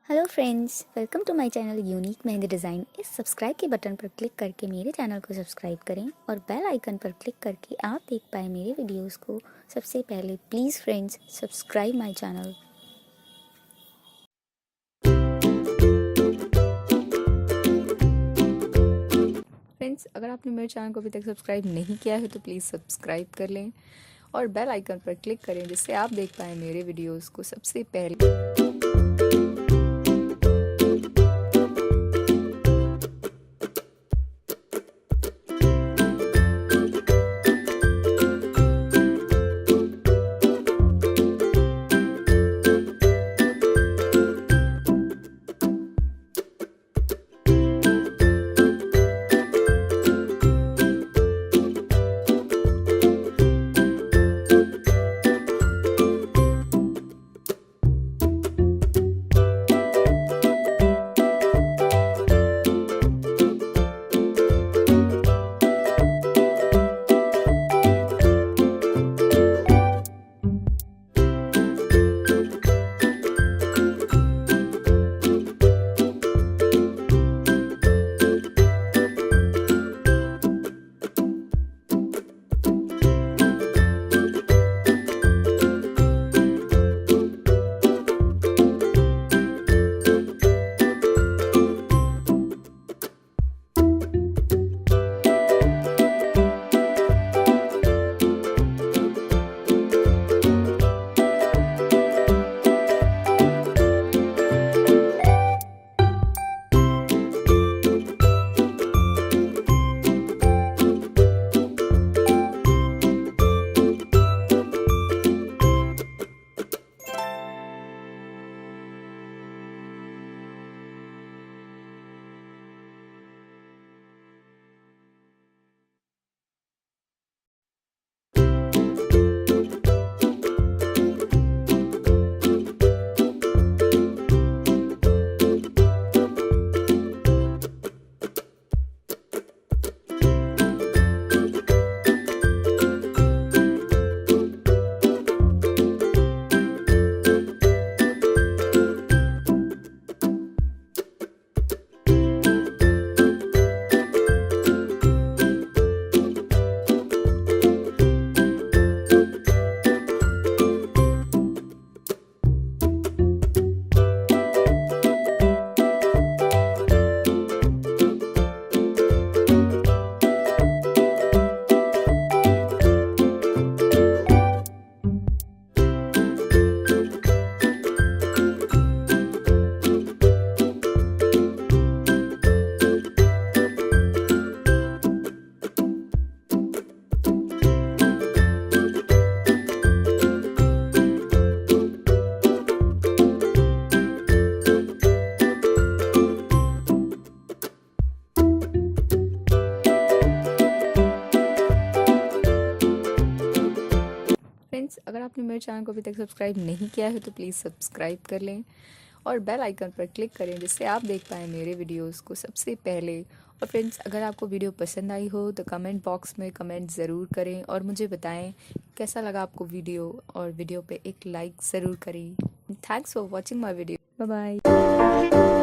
Hello friends, welcome to my channel unique mehndi design. इस subscribe के button पर click करके मेरे चैनल को सब्सक्राइब करें और बेल आइकन पर क्लिक करके आप देख पाएँ मेरे वीडियोस को सबसे पहले। Please friends, subscribe my channel. Friends, अगर आपने मेरे चैनल को अभी तक सब्सक्राइब नहीं किया है तो प्लीज़ सब्सक्राइब कर लें और बेल आइकन पर क्लिक करें जिससे आप देख पाएँ मेरे वीडियोस को सबसे पहले। फ्रेंड्स, अगर आपने मेरे चैनल को अभी तक सब्सक्राइब नहीं किया है तो प्लीज़ सब्सक्राइब कर लें और बेल आइकन पर क्लिक करें जिससे आप देख पाएँ मेरे वीडियोस को सबसे पहले। और फ्रेंड्स, अगर आपको वीडियो पसंद आई हो तो कमेंट बॉक्स में कमेंट ज़रूर करें और मुझे बताएं कैसा लगा आपको वीडियो, और वीडियो पे एक लाइक ज़रूर करें। Thanks for watching my video. Bye bye.